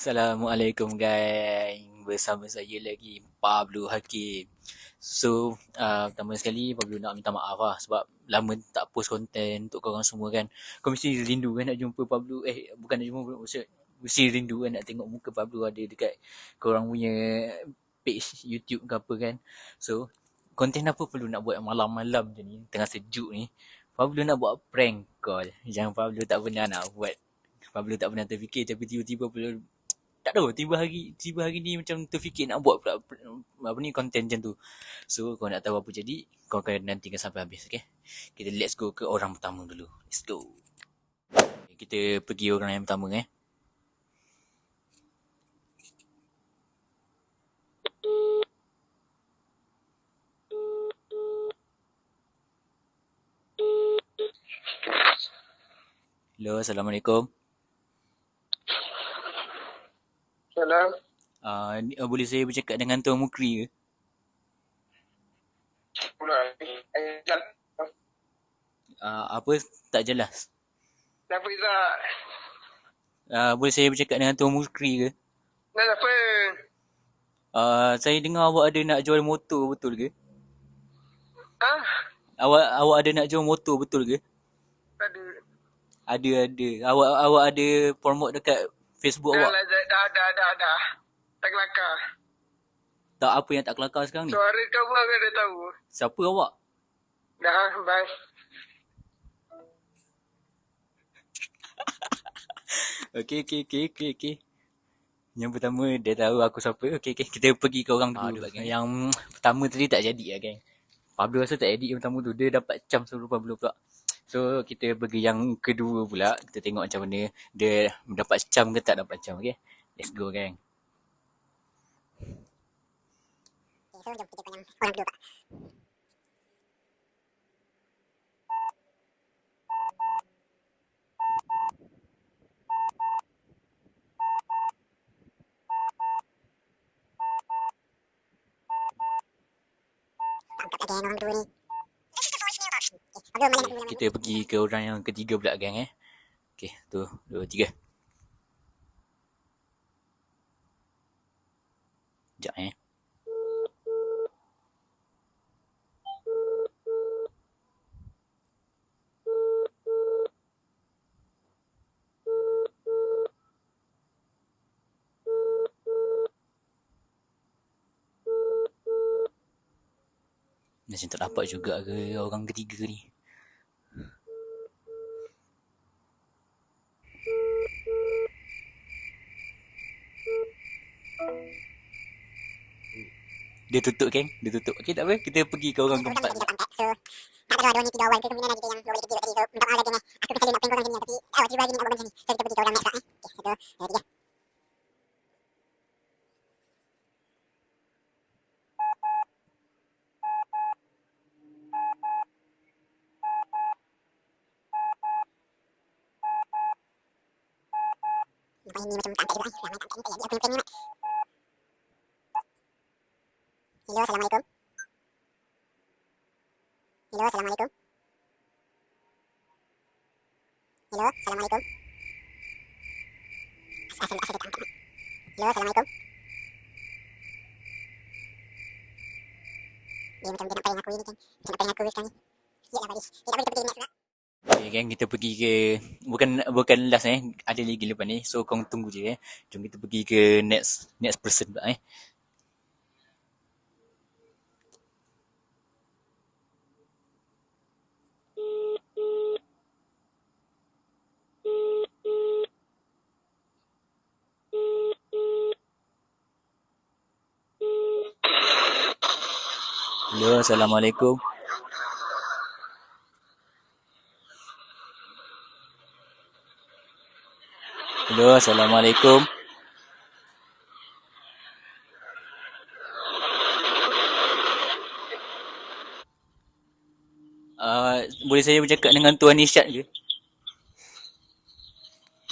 Assalamualaikum gang. Bersama saya lagi Pablo Hakim. Pertama sekali Pablo nak minta maaf lah sebab lama tak post konten untuk korang semua kan. Kau mesti rindu kan nak jumpa Pablo. Bukan nak jumpa, maksud mesti rindu kan nak tengok muka Pablo ada dekat korang punya page YouTube ke apa kan. So, konten apa perlu nak buat malam-malam je ni, tengah sejuk ni. Pablo nak buat prank call yang Pablo tak pernah nak buat. Pablo tak pernah terfikir, tapi tiba-tiba Pablo tak tahu, tiba hari ni macam terfikir nak buat pula apa ni, konten macam tu. So kau nak tahu apa jadi, kau akan nantikan sampai habis. Okay, kita let's go ke orang pertama dulu. Let's go. Kita pergi orang yang pertama. Hello, Assalamualaikum. Salam. Boleh saya bercakap dengan Tuan Mukri ke? Apa tak jelas. Kenapa Izzat? Boleh saya bercakap dengan Tuan Mukri ke? Kenapa? Saya dengar awak ada nak jual motor, betul ke? Ha? Awak ada nak jual motor, betul ke? Ada. Ada. Awak ada promote dekat Facebook awak? Dah. Tak kelakar. Tak, apa yang tak kelakar sekarang ni? Suara kau pun aku dah tahu. Siapa awak? Dah, bye. Okay. Yang pertama dia tahu aku siapa. Okay. Kita pergi ke orang dulu. Yang pertama tadi tak jadi lah geng. Pablo rasa tak edit yang pertama tu. Dia dapat cam seluruh Pablo pula. So kita pergi yang kedua pula. Kita tengok macam mana dia dapat cam ke tak dapat cam. Okay, let's go geng. So jom kita tanya orang kedua pak. Angkat lagi orang kedua ni. Kita pergi ke orang yang ketiga pula geng. Okay, tu 2, 3. Sekejap macam tak dapat juga ke orang ketiga ni. Dia tutup geng. Okay, tak apa, kita pergi ke orang keempat. So, tak ada dua ni 3 awal ke kemudian kita yang boleh kecil tadi. So, minta maaf lagi ni. Aku kesal nak prank korang macam ni tapi tiba lagi ni nak buat macam ni. So, kita pergi ke orang next tak. Okay, 1, 2, 3. Nampak ini macam tak angkat juga. Ramai tak angkat ni tak jadi. Aku yang prank ni nak. Hello, Assalamualaikum. Hello, Assalamualaikum. Hello, Assalamualaikum. Asal dia tak angkat. Hello, Assalamualaikum. Dia macam dia nak prank aku ni kan. Dia nak prank aku sekarang ni. Siap lah Baris. Kita boleh pergi next pula. Okay geng, kita pergi ke bukan last ada lagi lepas ni. So korang tunggu je. Jom kita pergi ke next person pula Hello, Assalamualaikum. Hello, Assalamualaikum. Boleh saya bercakap dengan Tuan Isyad ke?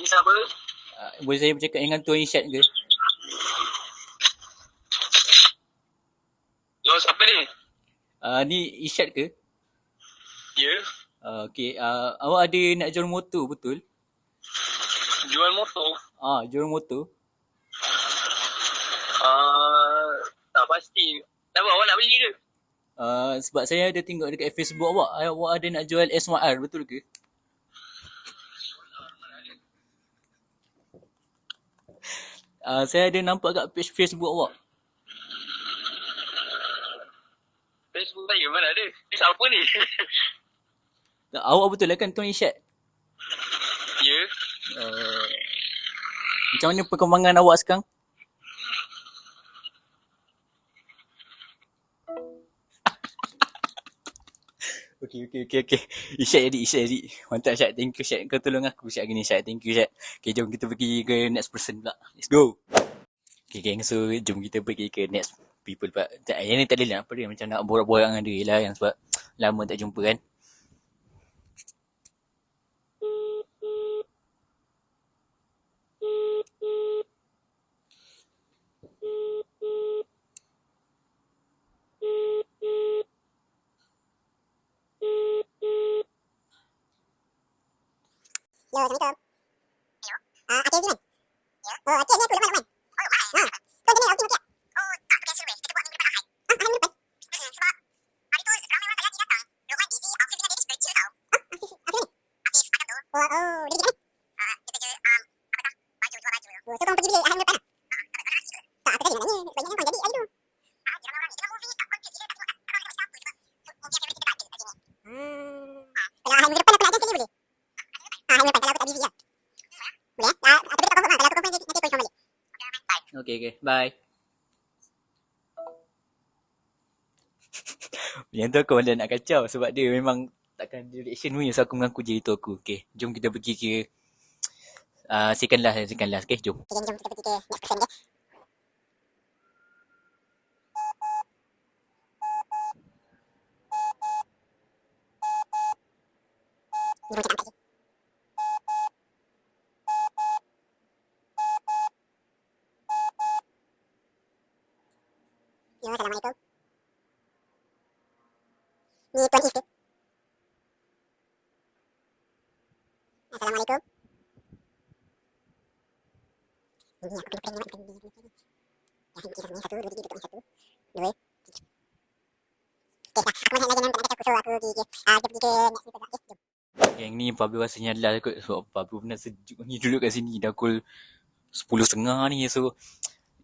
Siapa? Boleh saya bercakap dengan Tuan Isyad ke? Lo siapa ni? Ni Isyad ke? Ya. Okay, awak ada nak jual motor, betul? Jual motor? Jual motor. Tak pasti. Kenapa awak nak beli ke? Sebab saya ada tengok dekat Facebook awak ada nak jual S1R, betul ke? Saya ada nampak kat page Facebook awak. Facebook saya mana ada? Ni siapa ni? Awak betul lah kan Tuan Isyad? Ya. Macam mana perkembangan awak sekarang? Okay. Isyad jadi. Mantap Isyad. Thank you Isyad. Kau tolong aku Isyad gini Isyad. Thank you Isyad. Okay, jom kita pergi ke next person pula. Let's go. Okay gang, so jom kita pergi ke next people pula. Yang ni tak ada nak apa dia. Macam nak borak-borak dengan dia lah yang sebab lama tak jumpa kan. Yo, Assalamualaikum. Aceh Ziman. Oh, Aceh ni aku lemah Luqman. Oh, why? Kau jenis Aceh Nokia. Oh, tak pakai seru. Kita buat minggu depan Ahad. Hari depan? Sebab hari tu ramai orang tak jadi datang. Luqman busy, Afif dengan Dennis kecil tau. Afif ni? Afif akan tu. Oh, dia kerja mana? Dia kerja, apa tak? Baju, jual baju. Oh, so korang pergi bilik Ahad depan lah? Tak, aku tadi nak nanya. Sebenarnya kau jadi hari tu. Dia ramai orang ni. Dengan movie tak confuse gila. Tak tengok abang kita siapa sebab movie akan kita dekat je kat sini. Kalau Ahad minggu depan aku nak attend sekali boleh? Hari depan kalau aku tak busy lah. Boleh? Tapi tak confirm lah. Kalau aku confirm nanti aku confirm balik. Okay, bye. Yang tu aku malah nak kacau sebab dia memang takkan ada reaction punya. So aku mengaku je itu aku. Okay, jom kita pergi ke second last. Okay, jom. Okay, jom kita pergi ke next person, okay? Jom kita angkat je. Yo, Assalamualaikum. Ni Tuan Is ke? Assalamualaikum. Ini aku kena prank ni. Ya, ini kisah sebenarnya 1, 2, 3, tutup 1, 2, 3. Okay, dah. Aku masih lagi nak aku so aku pergi ke next people pula. Okay, jom. Yang ni Pablo rasanya last kot. Sebab Pablo pernah sejuk ni dulu kat sini. Dah pukul 10.30 ni. So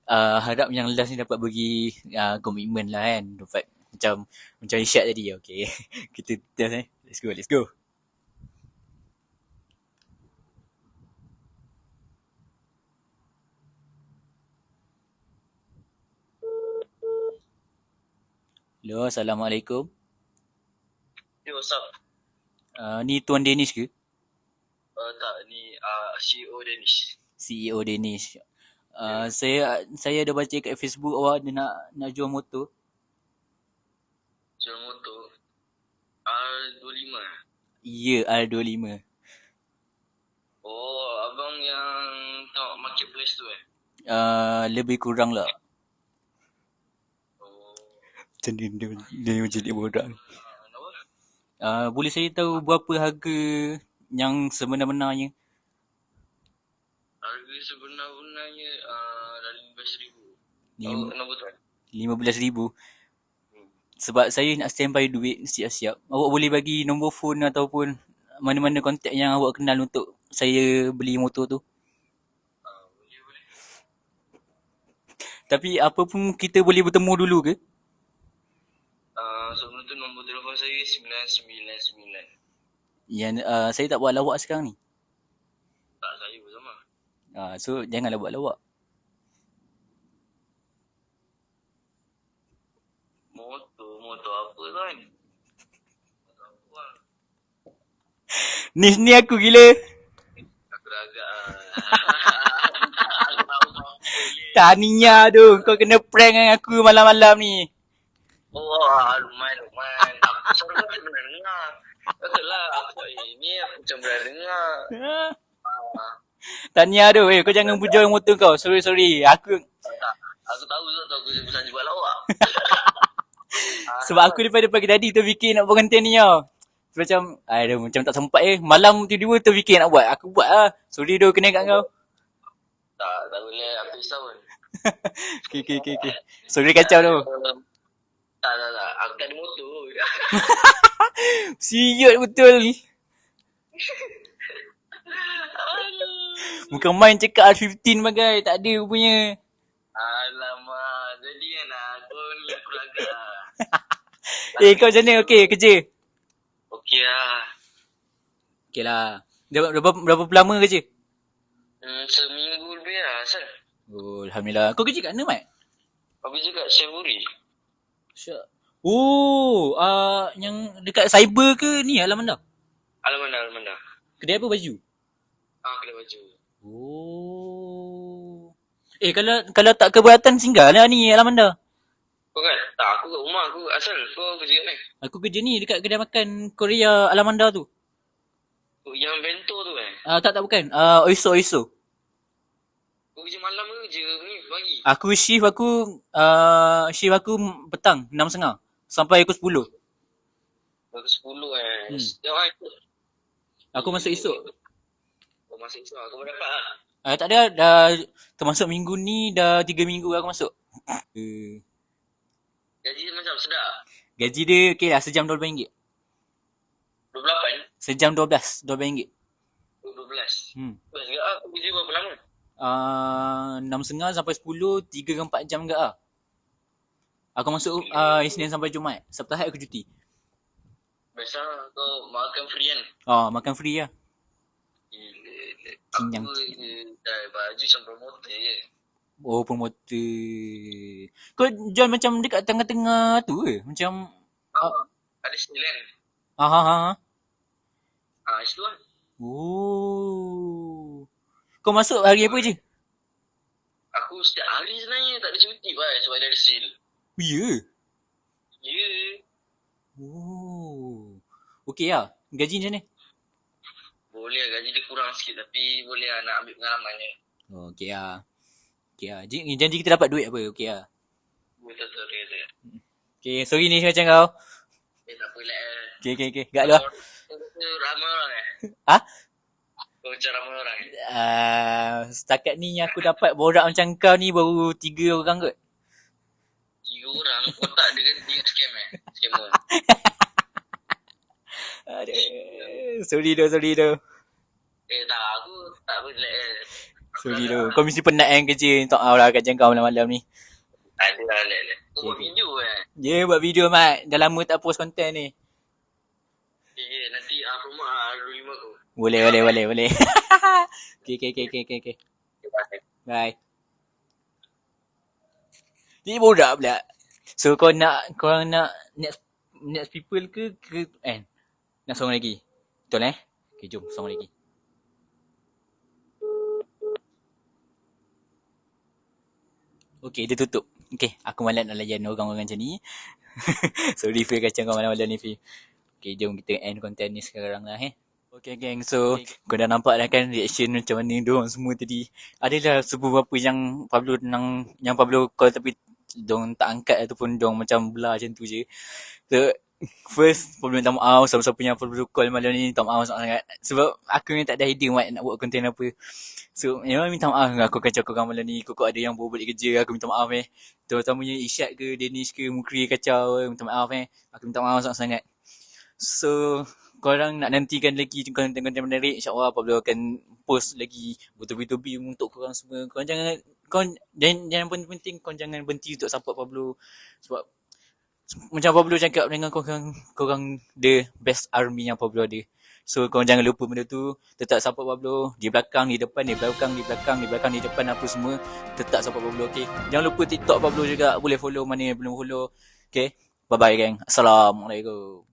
harap yang last ni dapat bagi komitmen lah kan. Dapat macam Isyad tadi. Okay. Kita just let's go. Hello, Assalamualaikum. Yo, what's up? Ni Tuan Danish ke? Tak, ni CEO Dennis. CEO Danish. Saya ada baca kat Facebook awak ada nak jual motor. Jual motor R25. Ya, R25. Oh, abang yang tengok marketplace tu Lebih kurang lah. Oh. Macam dia jadi borak. Kenapa? Boleh saya tahu berapa harga yang sebenar-benarnya? Harga sebenar-benarnya dalam RM15,000. Lim- Kenapa tu? RM15,000. Sebab saya nak standby duit siap-siap. Awak boleh bagi nombor phone ataupun mana-mana kontak yang awak kenal untuk saya beli motor tu. Boleh. Tapi apa pun kita boleh bertemu dulu ke? Sebelum tu nombor telefon saya 999. Yang saya tak buat lawak sekarang ni. Tak, saya bersama. So janganlah buat lawak. Motor apa tuan? Ni aku gila. Aku dah agak Tania tu, kau kena prank dengan aku malam-malam ni. Wah, Luqman. Aku sorry aku pernah dengar. Betul lah. Ini aku macam pernah dengar. Tania tu, kau jangan bujang motor kau. Sorry. Aku tahu aku bisa jual lawak. sebab aku daripada pagi tadi terfikir nak buat konten ni tau. Macam tak sempat malam tiba-tiba terfikir nak buat. Aku buat lah. Sorry tu kena kat kau. Tak boleh habis tahun. Okay. Sorry kacau tu. Tak. Aku tak ada motor. Siut betul. Bukan main cakap R15 bagai. Tak ada rupanya. Alamak. Jadi kan kau ni aku agak. Kau macam mana? Okay, kerja? Okey lah. Okay lah. Berapa lama kerja? Seminggu lebih lah, Asal. Oh, Alhamdulillah. Kau kerja kat mana, Mat? Aku kerja kat Chevrolet. Oh, yang dekat cyber ke ni Alamanda? Alamanda. Kedai apa baju? Kedai baju. Oh. Kalau tak keberatan singgah lah ni Alamanda. Kau kan? Tak, aku kat rumah. Aku Asal, kau kerja kat mana? Aku kerja ni dekat kedai makan Korea Alamanda tu. Yang bento tu kan? Tak bukan. Oiso. Kau kerja malam ke kerja ni pagi? Aku shift aku petang 6.30 sampai pukul 10. Pukul 10 kan? Yang ikut. Aku masuk esok. Kau masuk esok lah. Kau dapat lah. Tak ada, dah termasuk minggu ni dah 3 minggu aku masuk. Gaji macam sedap. Gaji dia okey lah, sejam RM12. 28? Sejam RM12. 12. Best ke aku kerja berapa lama? 6.30 sampai 10, 3 ke 4 jam ke lah. Aku masuk Isnin sampai Jumaat. Sabtu Ahad aku cuti. Best lah. Kau makan free kan? Makan free lah. Kenyang. Aku dah baju macam promoter je. Oh, promoter. Kau jual macam dekat tengah-tengah tu ke? Macam ada sale kan? Itu lah. Oh. Kau masuk hari apa je? Aku setiap hari sebenarnya tak ada cuti sebab dia ada sale. Oh, ya? Ya. Oh. Okey lah. Gaji macam mana? Boleh lah, gaji dia kurang sikit tapi boleh lah nak ambil pengalaman je. Oh, okey lah. Janji kita dapat duit apa? Okey lah. Betul. Okay, sorry ni macam kau. Tak apa lah. Okay. Gak lah. Kau ramai orang Kau macam ramai orang setakat ni aku dapat borak macam kau ni baru 3 orang kot. 3 orang? Kau tak ada ganti scam Scammer. Sorry tu. Tak, aku tak boleh. Sorry tu. Kau mesti penat kan kerja. Tak tahu lah kacang kau malam-malam ni. Ada lah, Kau buat video Ya, buat video, Mat. Dah lama tak post konten ni. Nanti rumah rumah aku. Boleh. Okay. Bye. Ni borak pula. So korang nak next people ke nak song lagi? Betul Okay, jom song lagi. Okay, dia tutup. Okay, aku malas nak layan orang-orang macam ni. Sorry Fir kacang kau malam-malam ni Fir. Okay, jom kita end konten ni sekarang lah Okay gang, so kau dah nampak dah kan reaction macam mana diorang semua tadi. Adalah beberapa yang Pablo call tapi diorang tak angkat ataupun diorang macam belah macam tu je. So first, Pablo minta maaf siapa-siapa yang Pablo call malam ni, minta maaf sangat. Sebab aku ni tak ada idea nak buat konten apa. So memang minta maaf aku kacau korang malam ni. Kok ada yang baru balik kerja, aku minta maaf terutamanya Isyad ke Danish ke Mukri kacau, minta maaf aku minta maaf sangat-sangat. So korang nak nantikan lagi konten-konten menarik, insyaAllah Pablo akan post lagi bertubi-tubi untuk korang semua. Korang jangan penting korang jangan berhenti untuk support Pablo. Sebab macam Pablo cakap dengan korang the best army yang Pablo ada. So korang jangan lupa benda tu. Tetap support Pablo. Di belakang, di depan, di belakang, di depan apa semua. Tetap support Pablo, okay? Jangan lupa TikTok Pablo juga. Boleh follow mana yang belum follow. Okay? Bye-bye gang. Assalamualaikum.